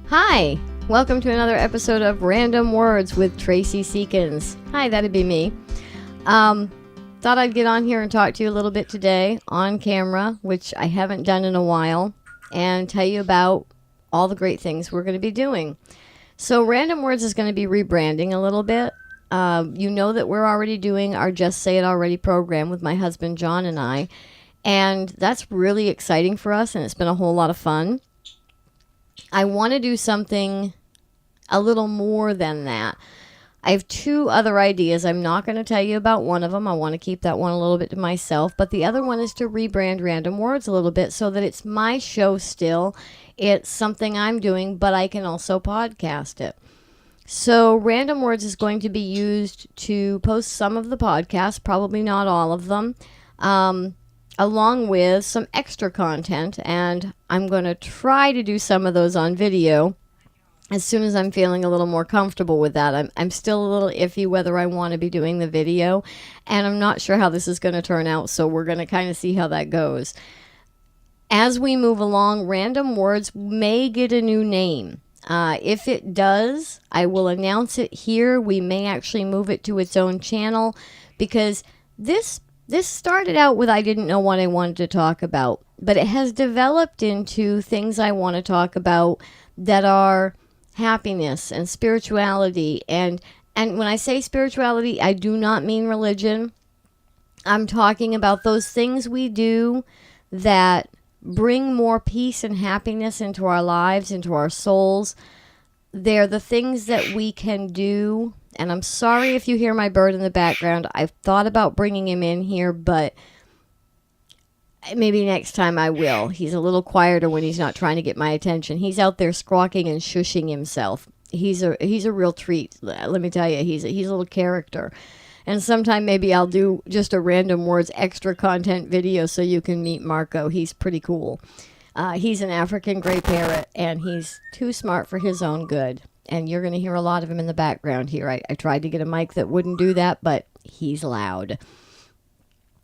Hi, welcome to another episode of Random Words with Tracy Seekins. Hi, that'd be me. Thought I'd get on here and talk to you a little bit today on camera, which I haven't done in a while, and tell you about all the great things we're going to be doing. So Random Words is going to be rebranding a little bit. You know that we're already doing our Just Say It Already program with my husband John and I, and that's really exciting for us, and it's been a whole lot of fun. I want to do something a little more than that. I have two other ideas. I'm not going to tell you about one of them. I want to keep that one a little bit to myself. But the other one is to rebrand Random Words a little bit so that it's my show still. It's something I'm doing, but I can also podcast it. So Random Words is going to be used to post some of the podcasts, probably not all of them, along with some extra content. And I'm going to try to do some of those on video as soon as I'm feeling a little more comfortable with that. I'm still a little iffy whether I want to be doing the video, and I'm not sure how this is going to turn out, so we're going to kind of see how that goes. As we move along, Random Words may get a new name. If it does, I will announce it here. We may actually move it to its own channel, because this started out with I didn't know what I wanted to talk about, but it has developed into things I want to talk about that are happiness and spirituality. And when I say spirituality, I do not mean religion. I'm talking about those things we do that bring more peace and happiness into our lives, into our souls. They're the things that we can do. And I'm sorry if you hear my bird in the background. I've thought about bringing him in here, but maybe next time I will. He's a little quieter when he's not trying to get my attention. He's out there squawking and shushing himself. He's a real treat. Let me tell you, he's a little character. And sometime maybe I'll do just a Random Words extra content video so you can meet Marco. He's pretty cool. He's an African gray parrot, and he's too smart for his own good. And you're going to hear a lot of him in the background here. I tried to get a mic that wouldn't do that, but he's loud.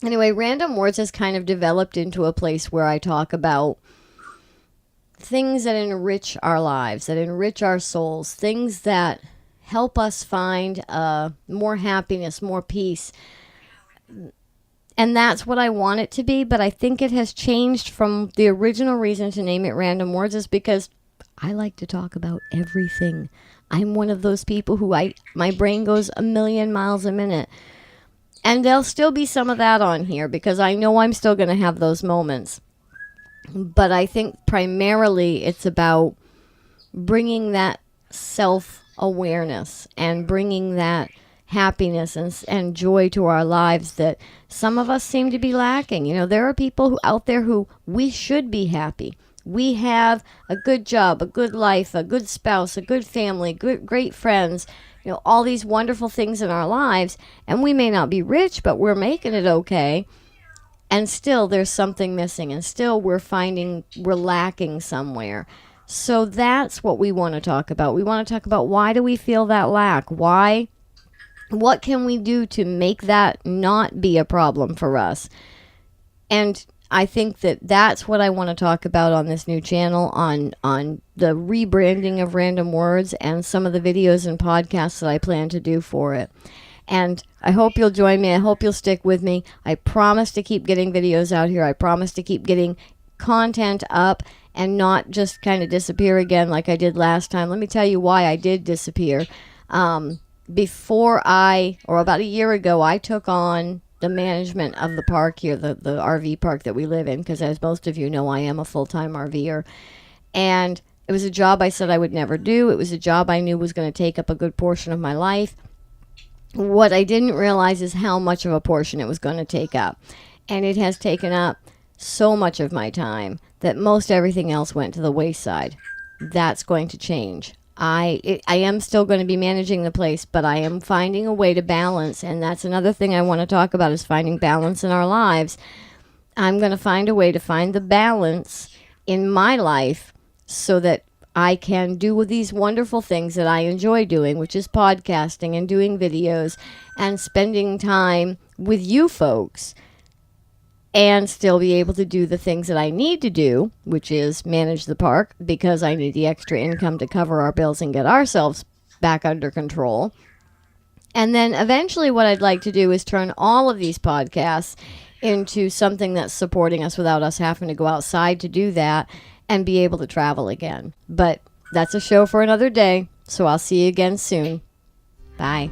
Anyway, Random Words has kind of developed into a place where I talk about things that enrich our lives, that enrich our souls, things that help us find more happiness, more peace. And that's what I want it to be, but I think it has changed from the original reason to name it Random Words is because I like to talk about everything. I'm one of those people who my brain goes a million miles a minute. And there'll still be some of that on here because I know I'm still going to have those moments. But I think primarily it's about bringing that self-awareness and bringing that happiness and joy to our lives that some of us seem to be lacking. You know, there are people out there who we should be happy. We have a good job, a good life, a good spouse, a good family, great friends, all these wonderful things in our lives, and we may not be rich, but we're making it okay, and still there's something missing, and still we're lacking somewhere. So that's what we want to talk about. We want to talk about why do we feel that lack? What can we do to make that not be a problem for us? And I think that's what I want to talk about on this new channel, on the rebranding of Random Words and some of the videos and podcasts that I plan to do for it. And I hope you'll join me. I hope you'll stick with me. I promise to keep getting videos out here. I promise to keep getting content up and not just kind of disappear again like I did last time. Let me tell you why I did disappear. About a year ago, I took on the management of the park here, the RV park that we live in, because as most of you know, I am a full-time RVer. And it was a job I said I would never do. It was a job I knew was going to take up a good portion of my life. What I didn't realize is how much of a portion it was going to take up. And it has taken up so much of my time that most everything else went to the wayside. That's going to change. I am still going to be managing the place, but I am finding a way to balance, and that's another thing I want to talk about is finding balance in our lives. I'm going to find a way to find the balance in my life so that I can do these wonderful things that I enjoy doing, which is podcasting and doing videos and spending time with you folks and still be able to do the things that I need to do, which is manage the park because I need the extra income to cover our bills and get ourselves back under control. And then eventually what I'd like to do is turn all of these podcasts into something that's supporting us without us having to go outside to do that and be able to travel again. But that's a show for another day, so I'll see you again soon. Bye.